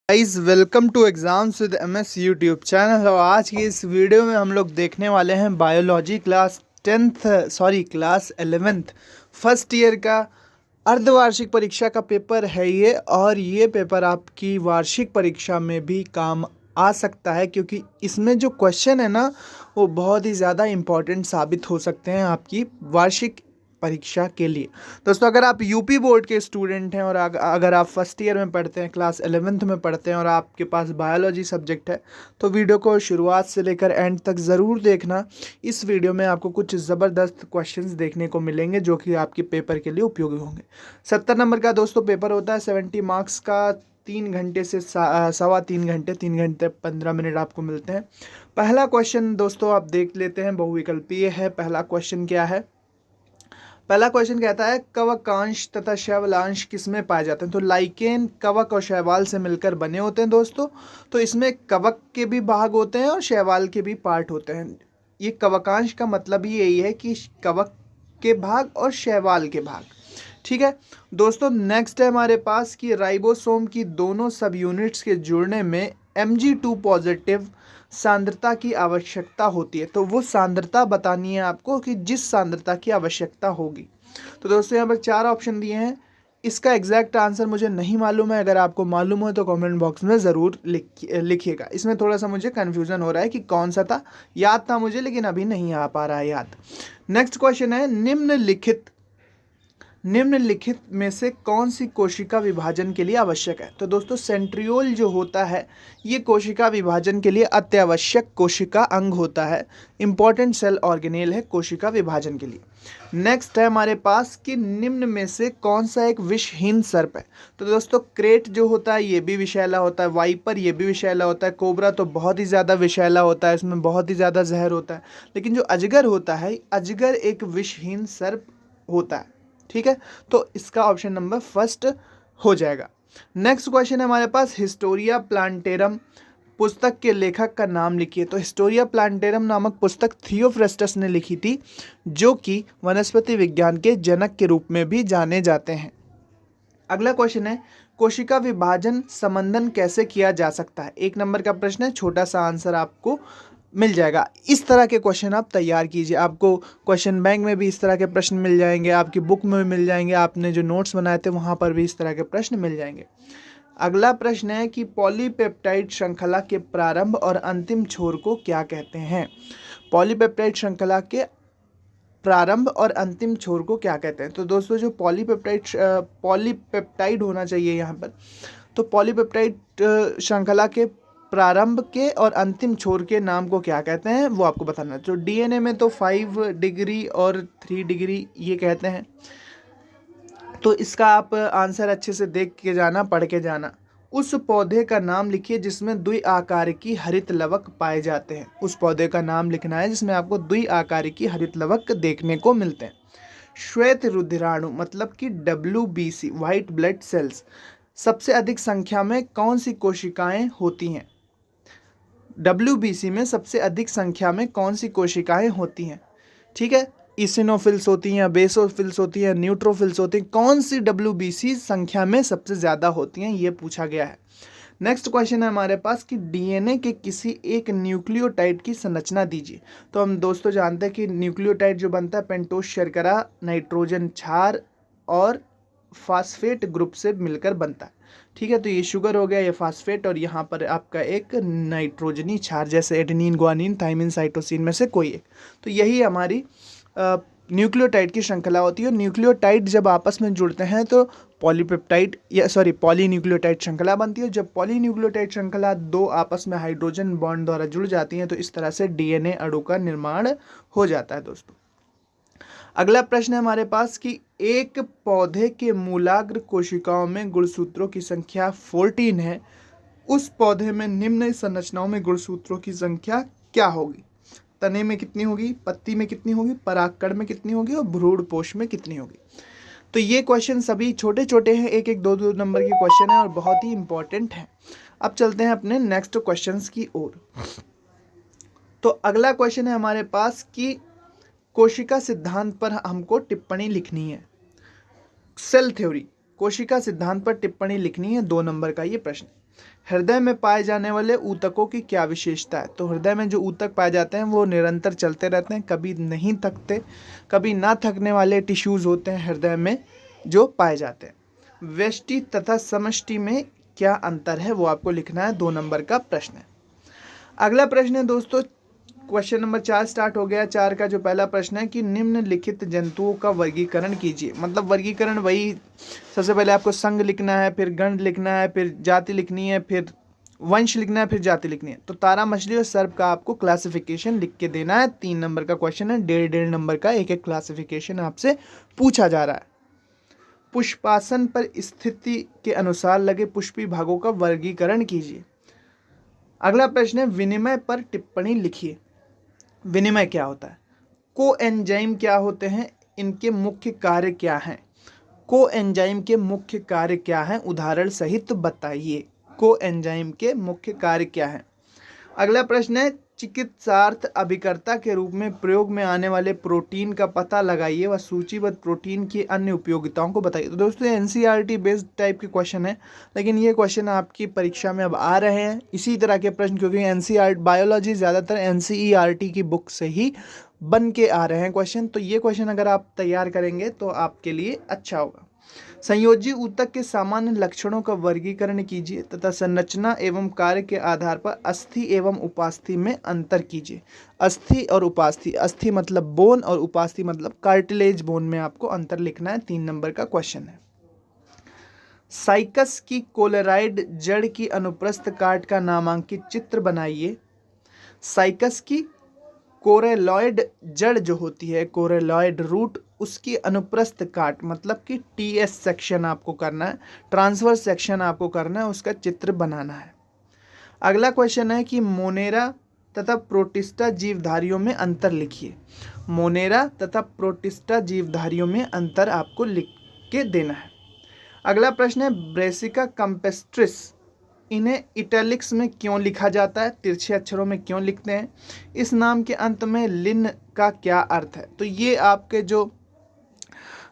Guys welcome to exams with MS YouTube channel. और आज की इस वीडियो में हम लोग देखने वाले हैं biology class 11th first year का अर्धवार्षिक परीक्षा का पेपर है ये। और ये पेपर आपकी वार्षिक परीक्षा में भी काम आ सकता है, क्योंकि इसमें जो क्वेश्चन है ना वो बहुत ही ज़्यादा इम्पोर्टेंट साबित हो सकते हैं आपकी वार्षिक परीक्षा के लिए। दोस्तों, अगर आप यूपी बोर्ड के स्टूडेंट हैं और अगर आप फर्स्ट ईयर में पढ़ते हैं, क्लास 11th में पढ़ते हैं और आपके पास बायोलॉजी सब्जेक्ट है, तो वीडियो को शुरुआत से लेकर एंड तक ज़रूर देखना। इस वीडियो में आपको कुछ ज़बरदस्त क्वेश्चंस देखने को मिलेंगे जो कि आपके पेपर के लिए उपयोगी होंगे। 70 नंबर का दोस्तों पेपर होता है, 70 मार्क्स का। 3 घंटे से सवा 3 घंटे, 3 घंटे 15 मिनट आपको मिलते हैं। पहला क्वेश्चन दोस्तों आप देख लेते हैं, बहुविकल्पीय है। पहला क्वेश्चन क्या है? पहला क्वेश्चन कहता है कवकांश तथा शैवालांश किसमें पाए जाते हैं? तो लाइकेन कवक और शैवाल से मिलकर बने होते हैं दोस्तों। तो इसमें कवक के भी भाग होते हैं और शैवाल के भी पार्ट होते हैं। ये कवकांश का मतलब ही यही है कि कवक के भाग और शैवाल के भाग। ठीक है दोस्तों, नेक्स्ट है हमारे पास कि राइबोसोम की दोनों सब यूनिट्स के जुड़ने में Mg2 पॉजिटिव सांद्रता की आवश्यकता होती है। तो वो सांद्रता बतानी है आपको कि जिस सांद्रता की आवश्यकता होगी। तो दोस्तों यहाँ पर 4 ऑप्शन दिए हैं। इसका एग्जैक्ट आंसर मुझे नहीं मालूम है, अगर आपको मालूम हो तो कमेंट बॉक्स में ज़रूर लिखिएगा। इसमें थोड़ा सा मुझे कन्फ्यूज़न हो रहा है कि कौन सा था। याद था मुझे लेकिन अभी नहीं आ पा रहा है याद। नेक्स्ट क्वेश्चन है निम्नलिखित में से कौन सी कोशिका विभाजन के लिए आवश्यक है? तो दोस्तों सेंट्रियोल जो होता है ये कोशिका विभाजन के लिए अत्यावश्यक कोशिका अंग होता है। इंपॉर्टेंट सेल ऑर्गेनेल है कोशिका विभाजन के लिए। नेक्स्ट है हमारे पास कि निम्न में से कौन सा एक विषहीन सर्प है? तो दोस्तों क्रेट जो होता है ये भी विषैला होता है, वाइपर ये भी विषैला होता है, कोबरा तो बहुत ही ज़्यादा विषैला होता है, इसमें बहुत ही ज़्यादा जहर होता है। लेकिन जो अजगर होता है, अजगर एक विषहीन सर्प होता है। ठीक है, तो इसका ऑप्शन नंबर फर्स्ट हो जाएगा। नेक्स्ट क्वेश्चन है हमारे पास हिस्टोरिया प्लांटेरम पुस्तक के लेखक का नाम लिखिए। तो हिस्टोरिया प्लांटेरम नामक पुस्तक थियोफ्रेस्टस ने लिखी थी, जो कि वनस्पति विज्ञान के जनक के रूप में भी जाने जाते हैं। अगला क्वेश्चन है कोशिका विभाजन संबंधन कैसे किया जा सकता है? 1 नंबर का प्रश्न है, छोटा सा आंसर आपको मिल जाएगा। इस तरह के क्वेश्चन आप तैयार कीजिए, आपको क्वेश्चन बैंक में भी इस तरह के प्रश्न मिल जाएंगे, आपकी बुक में भी मिल जाएंगे, आपने जो नोट्स बनाए थे वहाँ पर भी इस तरह के प्रश्न मिल जाएंगे। अगला प्रश्न है कि पॉलीपेप्टाइड श्रृंखला के प्रारंभ और अंतिम छोर को क्या कहते हैं? पॉलीपेप्टाइड श्रृंखला के प्रारंभ और अंतिम छोर को क्या कहते हैं? तो दोस्तों जो पॉलीपेप्टाइड होना चाहिए यहाँ पर, तो पॉलीपेप्टाइड श्रृंखला के प्रारंभ के और अंतिम छोर के नाम को क्या कहते हैं वो आपको बताना है। तो डीएनए में तो 5 डिग्री और 3 डिग्री ये कहते हैं। तो इसका आप आंसर अच्छे से देख के जाना, पढ़ के जाना। उस पौधे का नाम लिखिए जिसमें द्विआकारिकी हरित लवक पाए जाते हैं। उस पौधे का नाम लिखना है जिसमें आपको द्विआकारिकी हरित लवक देखने को मिलते हैं। श्वेत रुधिराणु मतलब कि WBC व्हाइट ब्लड सेल्स सबसे अधिक संख्या में कौन सी कोशिकाएं होती हैं? WBC में सबसे अधिक संख्या में कौन सी कोशिकाएं होती हैं? ठीक है, इसिनोफिल्स होती हैं, बेसोफिल्स होती हैं, न्यूट्रोफिल्स होती हैं, कौन सी WBC संख्या में सबसे ज़्यादा होती हैं ये पूछा गया है। नेक्स्ट क्वेश्चन है हमारे पास कि डीएनए के किसी एक न्यूक्लियोटाइड की संरचना दीजिए। तो हम दोस्तों जानते हैं कि न्यूक्लियोटाइड जो बनता है पेंटोस शर्करा, नाइट्रोजन क्षार और फास्फेट ग्रुप से मिलकर बनता है। ठीक है, तो ये शुगर हो गया, ये फास्फेट, और यहाँ पर आपका एक नाइट्रोजनी क्षार जैसे एडेनिन, ग्वानिन, थाइमिन, साइटोसिन में से कोई एक। तो यही हमारी न्यूक्लियोटाइड की श्रृंखला होती है। न्यूक्लियोटाइड जब आपस में जुड़ते हैं तो पॉलीन्यूक्लियोटाइड श्रृंखला बनती है। जब पॉलीन्यूक्लियोटाइड श्रृंखला दो आपस में हाइड्रोजन बॉन्ड द्वारा जुड़ जाती हैं तो इस तरह से डीएनए अणु का निर्माण हो जाता है दोस्तों। अगला प्रश्न है हमारे पास कि एक पौधे के मूलाग्र कोशिकाओं में गुणसूत्रों की संख्या 14 है, उस पौधे में निम्न संरचनाओं में गुणसूत्रों की संख्या क्या होगी? तने में कितनी होगी, पत्ती में कितनी होगी, परागकण में कितनी होगी और भ्रूणपोष में कितनी होगी? तो ये क्वेश्चन सभी छोटे छोटे हैं, 1 1 2 2 नंबर के क्वेश्चन है और बहुत ही इंपॉर्टेंट है। अब चलते हैं अपने नेक्स्ट क्वेश्चंस की ओर। तो अगला क्वेश्चन है हमारे पास कि कोशिका सिद्धांत पर हमको टिप्पणी लिखनी है। सेल थ्योरी, कोशिका सिद्धांत पर टिप्पणी लिखनी है, 2 नंबर का ये प्रश्न। हृदय में पाए जाने वाले ऊतकों की क्या विशेषता है? तो हृदय में जो ऊतक पाए जाते हैं वो निरंतर चलते रहते हैं, कभी नहीं थकते। कभी ना थकने वाले टिश्यूज़ होते हैं हृदय में जो पाए जाते हैं। व्यष्टि तथा समष्टि में क्या अंतर है वो आपको लिखना है, 2 नंबर का प्रश्न है। अगला प्रश्न है दोस्तों, क्वेश्चन नंबर 4 स्टार्ट हो गया। 4 का जो पहला प्रश्न है कि निम्नलिखित जंतुओं का वर्गीकरण कीजिए। मतलब वर्गीकरण वही, सबसे पहले आपको संघ लिखना है, फिर गण लिखना है, फिर जाति लिखनी है, फिर वंश लिखना है, फिर जाति लिखनी है। तो तारा मछली और सर्प का आपको क्लासिफिकेशन लिख के देना है। 3 नंबर का क्वेश्चन है, 1.5 नंबर का एक एक क्लासिफिकेशन आपसे पूछा जा रहा है। पुष्पासन पर स्थिति के अनुसार लगे पुष्पी भागों का वर्गीकरण कीजिए। अगला प्रश्न है, विनिमय पर टिप्पणी लिखिए। विनिमय क्या होता है? कोएंजाइम क्या होते हैं? इनके मुख्य कार्य क्या हैं? कोएंजाइम के मुख्य कार्य क्या हैं? उदाहरण सहित बताइए। कोएंजाइम के मुख्य कार्य क्या हैं? अगला प्रश्न है, चिकित्सार्थ अभिकर्ता के रूप में प्रयोग में आने वाले प्रोटीन का पता लगाइए व सूचीबद्ध प्रोटीन की अन्य उपयोगिताओं को बताइए। तो दोस्तों एनसीईआरटी बेस्ड टाइप के क्वेश्चन है, लेकिन ये क्वेश्चन आपकी परीक्षा में अब आ रहे हैं इसी तरह के प्रश्न, क्योंकि एनसीईआरटी बायोलॉजी ज़्यादातर एनसीईआरटी की बुक से ही बन के आ रहे हैं क्वेश्चन। तो ये क्वेश्चन अगर आप तैयार करेंगे तो आपके लिए अच्छा होगा। संयोजी ऊतक के सामान्य लक्षणों का वर्गीकरण कीजिए तथा संरचना एवं कार्य के आधार पर अस्थि एवं उपास्थि में अंतर कीजिए। अस्थि और उपास्थि, अस्थि मतलब बोन और उपास्थि मतलब कार्टिलेज बोन में आपको अंतर लिखना है। 3 नंबर का क्वेश्चन है। साइकस की कोलेराइड जड़ की अनुप्रस्थ काट का नामांकित चित्र बनाइए। साइकस की कोरेलॉइड जड़ जो होती है, कोरेलॉइड रूट, उसकी अनुप्रस्थ काट मतलब कि टीएस सेक्शन आपको करना है, ट्रांसवर्स सेक्शन आपको करना है, उसका चित्र बनाना है। अगला क्वेश्चन है कि मोनेरा तथा प्रोटिस्टा जीवधारियों में अंतर लिखिए। मोनेरा तथा प्रोटिस्टा जीवधारियों में अंतर आपको लिख के देना है। अगला प्रश्न है, ब्रेसिका कैम्पेस्ट्रिस, इन्हें इटैलिक्स में क्यों लिखा जाता है? तिरछे अक्षरों में क्यों लिखते हैं? इस नाम के अंत में लिन का क्या अर्थ है? तो ये आपके जो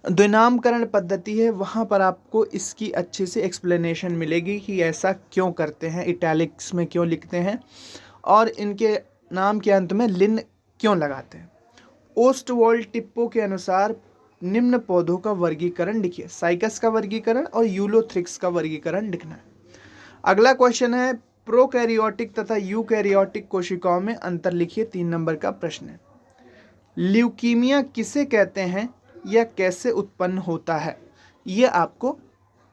द्विनामकरण पद्धति है वहाँ पर आपको इसकी अच्छे से एक्सप्लेनेशन मिलेगी कि ऐसा क्यों करते हैं, इटैलिक्स में क्यों लिखते हैं और इनके नाम के अंत में लिन क्यों लगाते हैं। ओस्टवॉल्ड टिप्पो के अनुसार निम्न पौधों का वर्गीकरण लिखिए। साइकस का वर्गीकरण और यूलोथ्रिक्स का वर्गीकरण लिखना है। अगला क्वेश्चन है, प्रोकैरियोटिक तथा यूकैरियोटिक कोशिकाओं में अंतर लिखिए। 3 नंबर का प्रश्न है। ल्यूकीमिया किसे कहते हैं या कैसे उत्पन्न होता है, यह आपको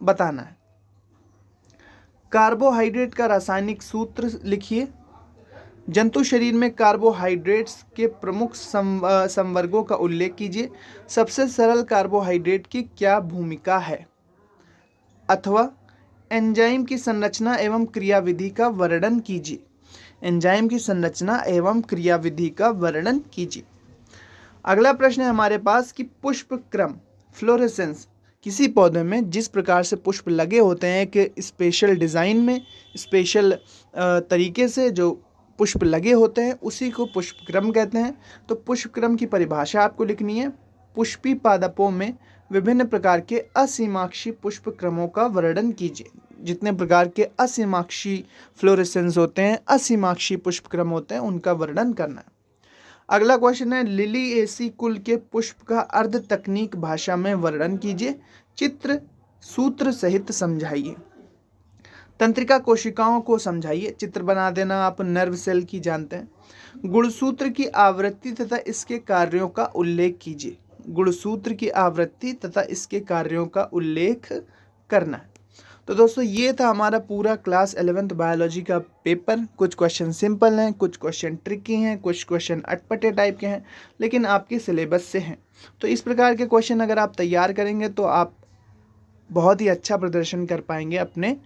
बताना है। कार्बोहाइड्रेट का रासायनिक सूत्र लिखिए। जंतु शरीर में कार्बोहाइड्रेट्स के प्रमुख संवर्गों का उल्लेख कीजिए। सबसे सरल कार्बोहाइड्रेट की क्या भूमिका है? अथवा एंजाइम की संरचना एवं क्रियाविधि का वर्णन कीजिए। एंजाइम की संरचना एवं क्रियाविधि का वर्णन कीजिए। अगला प्रश्न है हमारे पास कि पुष्प क्रम, फ्लोरेसेंस, किसी पौधे में जिस प्रकार से पुष्प लगे होते हैं कि स्पेशल डिज़ाइन में, स्पेशल तरीके से जो पुष्प लगे होते हैं उसी को पुष्प क्रम कहते हैं। तो पुष्प क्रम की परिभाषा आपको लिखनी है। पुष्पी पादपों में विभिन्न प्रकार के असीमाक्षी पुष्प क्रमों का वर्णन कीजिए। जितने प्रकार के असीमाक्षी फ्लोरेसेंस होते हैं, असीमाक्षी पुष्प क्रम होते हैं, उनका वर्णन करना है। अगला क्वेश्चन है, लिलिएसी कुल के पुष्प का अर्ध तकनीक भाषा में वर्णन कीजिए। चित्र सूत्र सहित समझाइए। तंत्रिका कोशिकाओं को समझाइए। चित्र बना देना, आप नर्व सेल की जानते हैं। गुणसूत्र की आवृत्ति तथा इसके कार्यों का उल्लेख कीजिए। गुणसूत्र की आवृत्ति तथा इसके कार्यों का उल्लेख करना है। तो दोस्तों ये था हमारा पूरा क्लास 11th बायोलॉजी का पेपर। कुछ क्वेश्चन सिंपल हैं, कुछ क्वेश्चन ट्रिकी हैं, कुछ क्वेश्चन अटपटे टाइप के हैं, लेकिन आपके सिलेबस से हैं। तो इस प्रकार के क्वेश्चन अगर आप तैयार करेंगे तो आप बहुत ही अच्छा प्रदर्शन कर पाएंगे अपने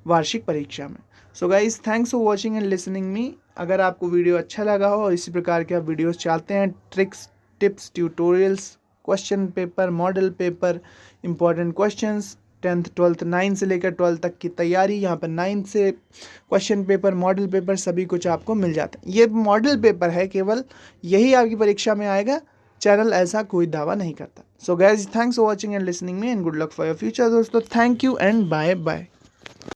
वार्षिक परीक्षा में। सो guys, thanks for watching and listening मी। अगर आपको वीडियो अच्छा लगा हो और इसी प्रकार के आप वीडियोस चाहते हैं, tricks, tips, tutorials, question paper, model paper, important questions, 10th 12th 9 से लेकर 12 तक की तैयारी, यहाँ पर 9 से क्वेश्चन पेपर, मॉडल पेपर सभी कुछ आपको मिल जाता है। ये मॉडल पेपर है, केवल यही आपकी परीक्षा में आएगा, चैनल ऐसा कोई दावा नहीं करता। So guys, thanks for watching and listening me and good luck for your future. दोस्तों thank you and bye bye.